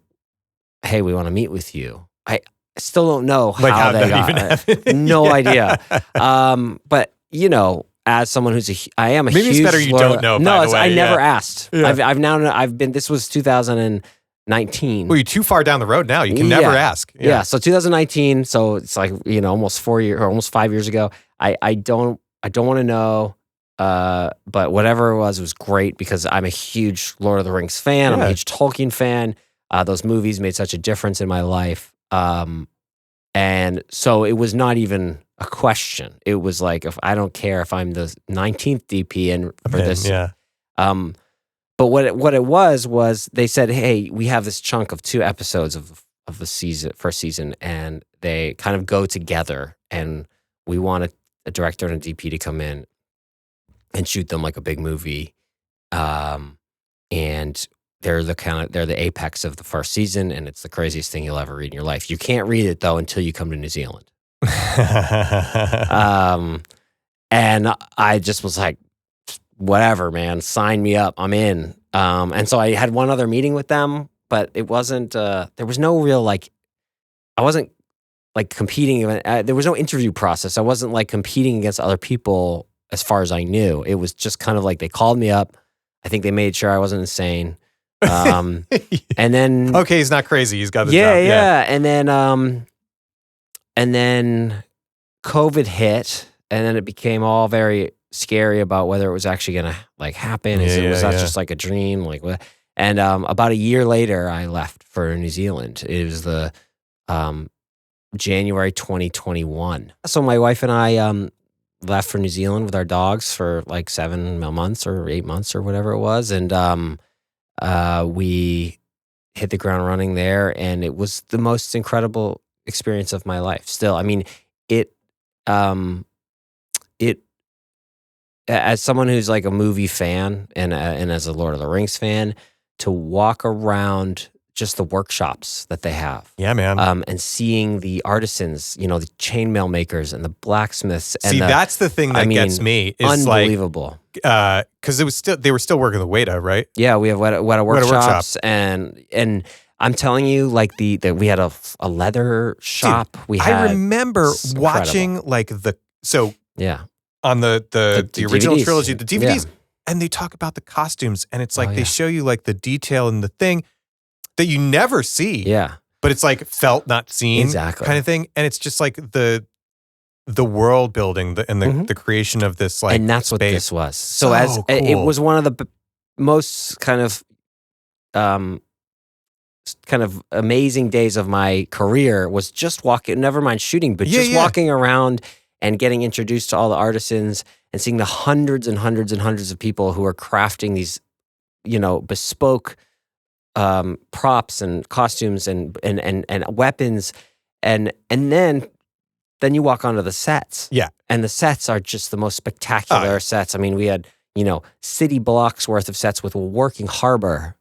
hey, we want to meet with you. I still don't know how they got it. No idea. But as someone I am a maybe huge. Maybe it's better you don't know. No, by the way. I never asked. Yeah. This was 2019. Well, you're too far down the road now. You can never ask. Yeah. So 2019. So it's like, almost 5 years ago. I don't want to know. But whatever it was great because I'm a huge Lord of the Rings fan. I'm a huge Tolkien fan. Those movies made such a difference in my life. And so it was not even a question. It was like, if I don't care if I'm the 19th DP and for this. Yeah. But what it was they said, hey, we have this chunk of 2 episodes of the first season, and they kind of go together, and we want a director and a DP to come in and shoot them like a big movie. And they're the apex of the first season, and it's the craziest thing you'll ever read in your life. You can't read it though until you come to New Zealand. And I just was like, whatever, man, sign me up. I'm in. And so I had one other meeting with them, but it wasn't, there was no real, like, I wasn't like competing. There was no interview process. I wasn't like competing against other people as far as I knew. It was just kind of like they called me up. I think they made sure I wasn't insane. And then, okay, he's not crazy. He's got the job. Yeah. And then COVID hit, and then it became all very scary about whether it was actually going to like happen. Was that just like a dream? Like what? And about a year later, I left for New Zealand. It was the January 2021. So my wife and I left for New Zealand with our dogs for like 7 months or 8 months or whatever it was, and we hit the ground running there, and it was the most incredible experience of my life. Still, I mean, it as someone who's like a movie fan and as a Lord of the Rings fan, to walk around just the workshops that they have. Yeah, man. And seeing the artisans, the chainmail makers and the blacksmiths. See, that's the thing that gets me. Is unbelievable. Because they were still working the Weta, right? Yeah, we have Weta workshops, and I'm telling you, like we had a leather shop. Dude, I remember watching like on the original DVDs. trilogy, the DVDs. Yeah. and they talk about the costumes, and it's Oh, like they yeah. show you like the detail and the thing that you never see. Yeah. But it's like felt not seen Exactly. kind of thing. And it's just like the world building and Mhm. the creation of this like And that's what space. this was. So So as it cool. was one of the most kind of amazing days of my career was just walking, never mind shooting, but just walking around and getting introduced to all the artisans and seeing the hundreds and hundreds and hundreds of people who are crafting these, bespoke props and costumes and weapons, and then you walk onto the sets. Yeah. And the sets are just the most spectacular sets. I mean, we had, city blocks worth of sets with a working harbor.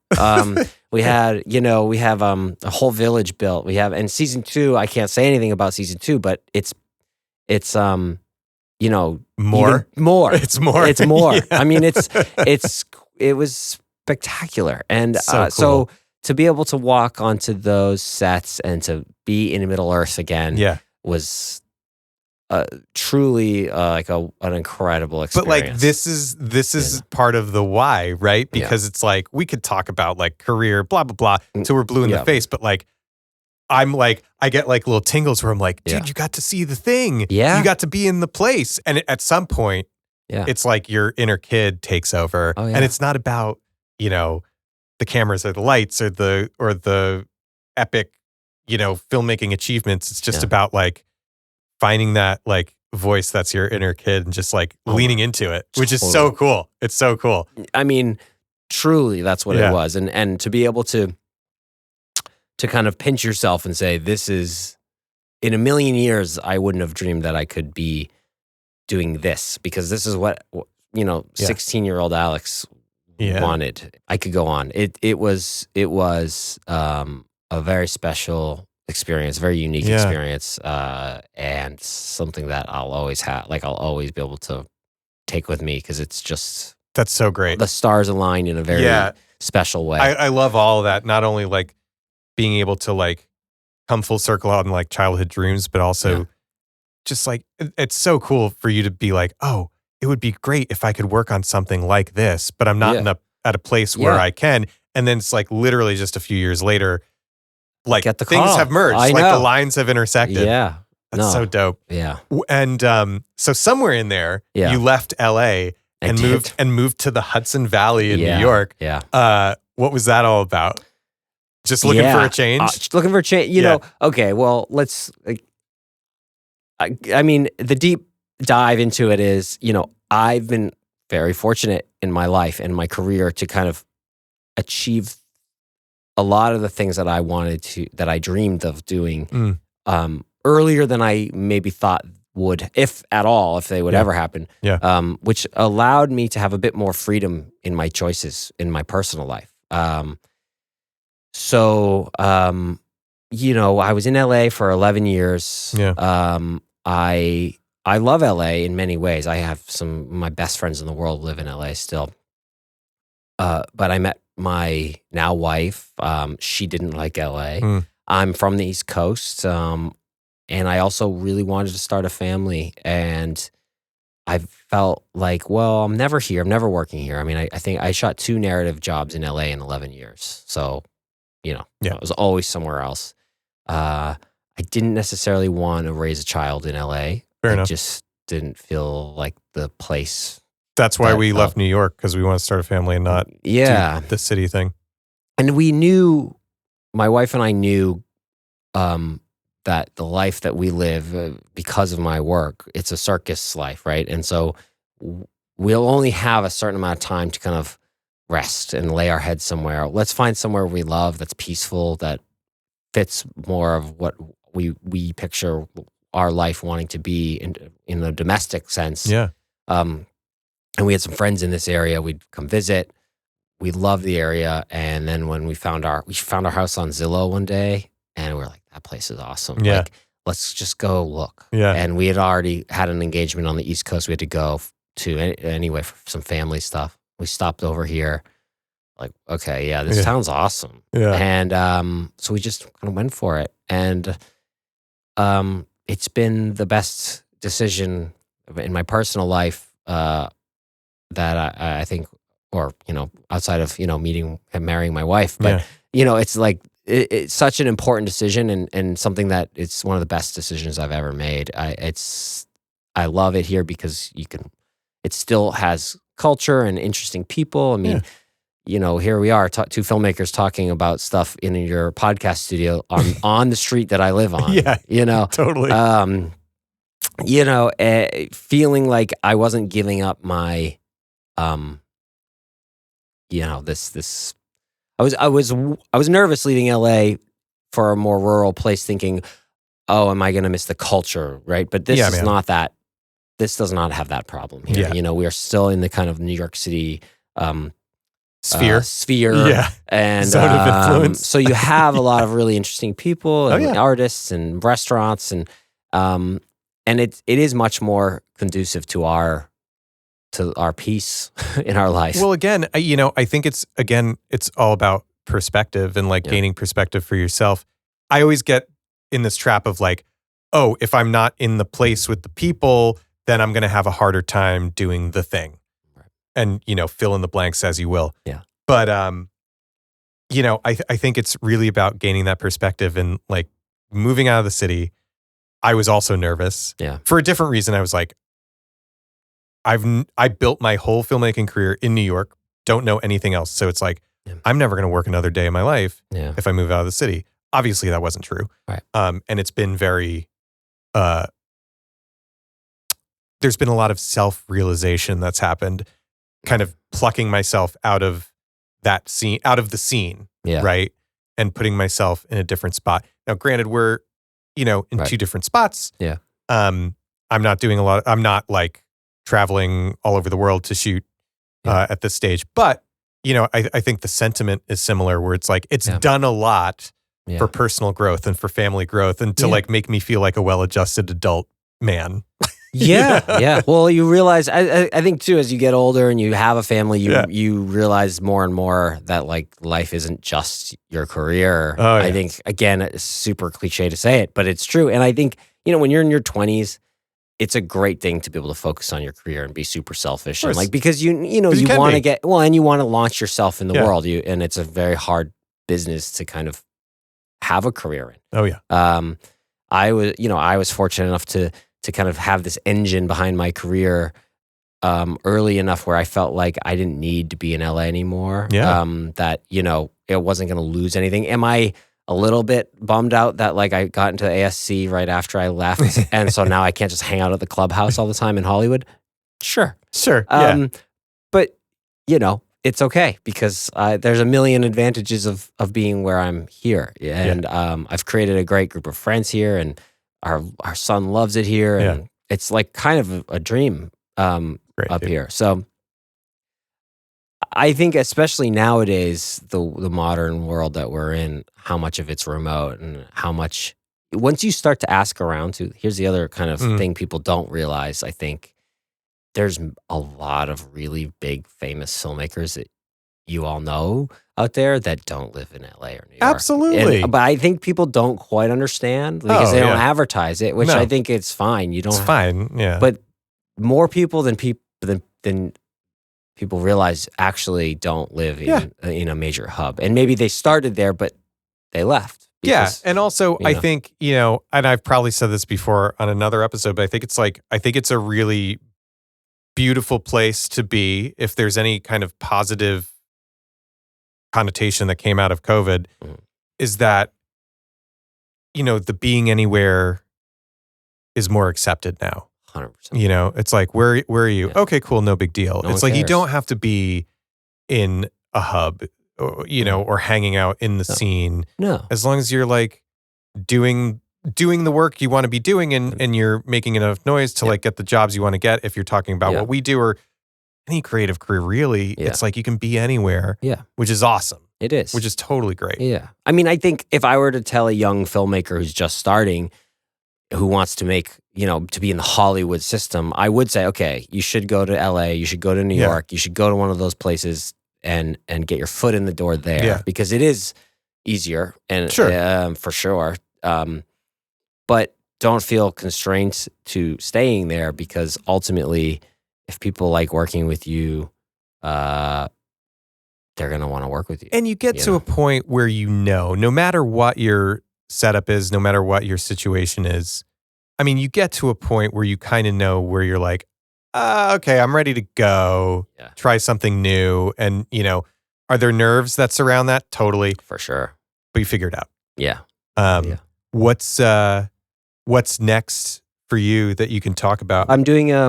We had, we have a whole village built. We have, and season 2, I can't say anything about season 2, but it's more. even more. It's more. It's more. Yeah. I mean, it was spectacular. And So so cool. to be able to walk onto those sets and to be in Middle Earth again was truly like an incredible experience. But like this is part of the why, right? Because it's like we could talk about like career, blah blah blah, until we're blue in the face. But like I get like little tingles where I'm like, dude, you got to see the thing. Yeah, you got to be in the place, and at some point, it's like your inner kid takes over, and it's not about the cameras or the lights or the epic filmmaking achievements. It's just about like finding that like voice that's your inner kid and just like leaning into it, which is so cool. It's so cool. I mean, truly, that's what it was. And to be able to kind of pinch yourself and say, this is, in a million years, I wouldn't have dreamed that I could be doing this, because this is what, 16-year-old Alex wanted. I could go on. It was a very special experience, very unique experience, and something that I'll always have. Like I'll always be able to take with me, because it's just, that's so great. The stars aligned in a very special way. I love all of that. Not only like being able to like come full circle on like childhood dreams, but also just like it's so cool for you to be like, oh, it would be great if I could work on something like this, but I'm not at a place where I can. And then it's like literally just a few years later, like get the things call. have merged, like the lines have intersected. Yeah. That's so dope. Yeah. And so somewhere in there, you left LA and moved to the Hudson Valley in New York. Yeah. What was that all about? Just looking for a change? Looking for a change. You know, okay, well, let's, I mean, the deep dive into it is, I've been very fortunate in my life and my career to kind of achieve a lot of the things that I wanted to, that I dreamed of doing earlier than I maybe thought would, if at all, if they would ever happen. Which allowed me to have a bit more freedom in my choices in my personal life. So, I was in LA for 11 years. I love LA in many ways. I have my best friends in the world live in LA still. But I met my now wife. She didn't like LA. I'm from the East Coast. And I also really wanted to start a family. And I felt like, well, I'm never here. I'm never working here. I mean, I think I shot 2 narrative jobs in LA in 11 years. So, I was always somewhere else. I didn't necessarily want to raise a child in LA. Fair enough. Just didn't feel like the place. That's why we left New York, because we want to start a family and not do the city thing. And we knew, my wife and I knew that the life that we live, because of my work, it's a circus life, right? And so we'll only have a certain amount of time to kind of rest and lay our heads somewhere. Let's find somewhere we love, that's peaceful, that fits more of what we picture our life wanting to be in a domestic sense. And we had some friends in this area. We'd come visit. We loved the area. And then when we found our house on Zillow one day, and we were like, that place is awesome. Like, let's just go look. And we had already had an engagement on the East Coast. We had to go to anyway for some family stuff. We stopped over here. Like, okay, this sounds awesome. And so we just kind of went for it. And it's been the best decision in my personal life I think, or, outside of, meeting and marrying my wife, but, it's like, it's such an important decision and something that it's one of the best decisions I've ever made. I love it here because it still has culture and interesting people. I mean, here we are, two filmmakers talking about stuff in your podcast studio on the street that I live on. Totally. Feeling like I wasn't giving up my, this. I was nervous leaving LA for a more rural place, thinking, "Oh, am I going to miss the culture?" Right? But this is not that. This does not have that problem here. We are still in the kind of New York City sphere, and zone of influence. So you have a lot of really interesting people and artists and restaurants, and it is much more conducive to our peace in our life. Well, again, I think it's all about perspective and gaining perspective for yourself. I always get in this trap of oh, if I'm not in the place with the people, then I'm going to have a harder time doing the thing. Right. And, fill in the blanks as you will. Yeah. But, I think it's really about gaining that perspective and moving out of the city. I was also nervous. Yeah. For a different reason. I was I built my whole filmmaking career in New York, don't know anything else. So it's I'm never going to work another day in my life if I move out of the city. Obviously, that wasn't true. Right. And it's been very, there's been a lot of self-realization that's happened, kind of plucking myself out of that scene, out of the scene, right? And putting myself in a different spot. Now, granted, we're, in two different spots. Yeah. I'm not doing I'm not traveling all over the world to shoot at this stage. But, I think the sentiment is similar where it's it's done a lot for personal growth and for family growth and to make me feel like a well-adjusted adult man. Yeah. Well, you realize, I think too, as you get older and you have a family, you realize more and more that life isn't just your career. Oh, yeah. I think, again, it's super cliche to say it, but it's true. And I think, when you're in your 20s, it's a great thing to be able to focus on your career and be super selfish. And because you want to get, and you want to launch yourself in the world. And it's a very hard business to kind of have a career in. Oh yeah. I was fortunate enough to kind of have this engine behind my career early enough where I felt like I didn't need to be in LA anymore. Yeah. That, it wasn't going to lose anything. Am I a little bit bummed out that I got into ASC right after I left and so now I can't just hang out at the clubhouse all the time in Hollywood? Sure. Yeah. But, it's okay because there's a million advantages of being where I'm here. And I've created a great group of friends here and our son loves it here. And it's kind of a dream here. So I think especially nowadays, the modern world that we're in, how much of it's remote and how much, once you start to ask around here's the other kind of thing people don't realize, I think there's a lot of really big famous filmmakers that you all know out there that don't live in LA or New York. Absolutely. But I think people don't quite understand because they don't advertise it, which I think it's fine. It's fine, yeah. But more people than people realize actually don't live in a major hub. And maybe they started there, but they left. Because, and also I think, and I've probably said this before on another episode, but I think it's a really beautiful place to be if there's any kind of positive connotation that came out of COVID, is that, the being anywhere is more accepted now. 100%. It's where are you? Yeah. Okay, cool, no big deal. No it's you don't have to be in a hub, or, or hanging out in the scene. No. As long as you're doing the work you want to be doing and you're making enough noise to get the jobs you want to get. If you're talking about what we do or any creative career, really, it's you can be anywhere. Yeah. Which is awesome. It is. Which is totally great. Yeah. I mean, I think if I were to tell a young filmmaker who's just starting, who wants to make, to be in the Hollywood system, I would say, okay, you should go to LA, you should go to New York, you should go to one of those places and get your foot in the door there because it is easier and for sure. But don't feel constrained to staying there because ultimately if people like working with you, they're going to want to work with you. And you get to a point where no matter what your setup is, no matter what your situation is, I mean, you get to a point where you kind of know where you're like, okay, I'm ready to go, try something new. And, are there nerves that surround that? Totally. For sure. But you figure it out. Yeah. What's next for you that you can talk about? I'm doing a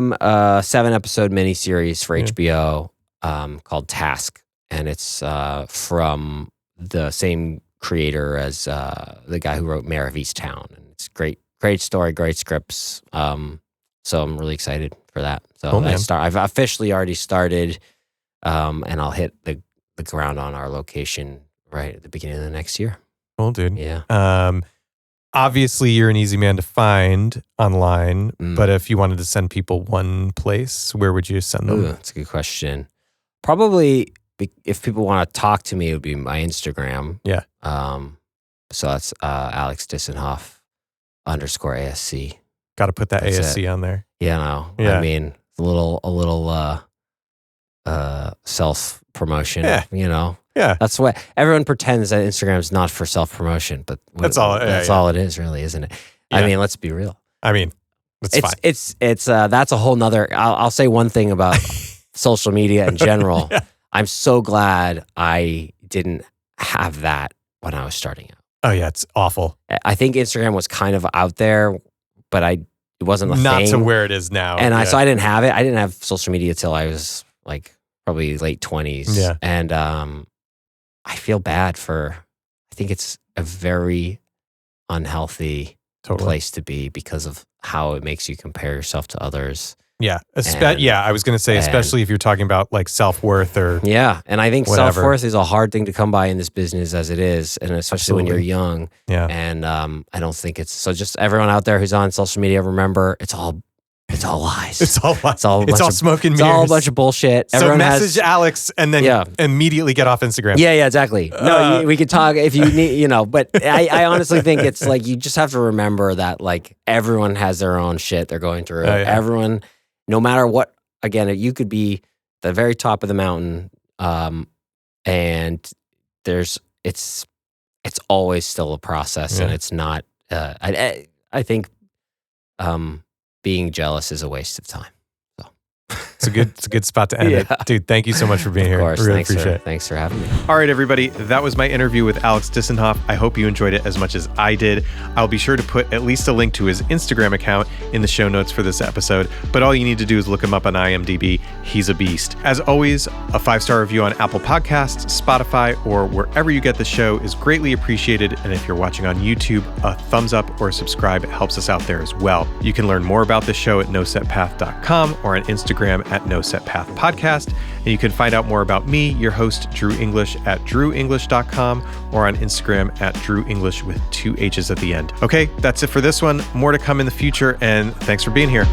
7-episode miniseries for HBO called Task. And it's from the same creator as the guy who wrote Mayor of Easttown. And it's great story, great scripts. So I'm really excited for that. So cool, I've officially already started, and I'll hit the ground on our location right at the beginning of the next year. Cool, dude. Yeah. Obviously, you're an easy man to find online, but if you wanted to send people one place, where would you send them? Ooh, that's a good question. Probably, if people want to talk to me, it would be my Instagram. Yeah. So that's Alex Disenhof _ASC. Got to put that That's ASC on there. Yeah, no. Yeah. I mean, a little self promotion. Yeah. Yeah. That's what everyone pretends that Instagram is not for self promotion, but that's all. That's all it is, really, isn't it? Yeah. I mean, let's be real. I mean, it's fine. It's that's a whole nother. I'll say one thing about social media in general. Yeah. I'm so glad I didn't have that when I was starting out. Oh yeah, it's awful. I think Instagram was kind of out there, but it wasn't a not thing. to where it is now. And so I didn't have it. I didn't have social media till I was like probably late 20s. Yeah. And I feel bad I think it's a very unhealthy place to be because of how it makes you compare yourself to others. Yeah. I was going to say, especially if you're talking about like self-worth or yeah. And I think whatever. Self-worth is a hard thing to come by in this business as it is. And especially when you're young. Yeah. And I don't think so just everyone out there who's on social media, remember, it's all lies. It's all lies. It's all smoke and mirrors. It's all a bunch of bullshit. So message Alex and then immediately get off Instagram. Yeah, exactly. No, we could talk if you need, but I honestly think it's like you just have to remember that like everyone has their own shit they're going through. Oh, yeah. Everyone, no matter what, again, you could be the very top of the mountain, and it's always still a process, and it's not. I think being jealous is a waste of time. So It's a good spot to end it. Dude, thank you so much for being here. Of course, really appreciate it. Thanks for having me. All right, everybody. That was my interview with Alex Disenhof. I hope you enjoyed it as much as I did. I'll be sure to put at least a link to his Instagram account in the show notes for this episode. But all you need to do is look him up on IMDb. He's a beast. As always, a 5-star review on Apple Podcasts, Spotify, or wherever you get the show is greatly appreciated. And if you're watching on YouTube, a thumbs up or subscribe helps us out there as well. You can learn more about the show at nosetpath.com or on Instagram at nosetpath podcast. And you can find out more about me, your host, Drew English, at drewenglish.com or on Instagram at drewenglish with 2 H's at the end. Okay, that's it for this one. More to come in the future, and thanks for being here.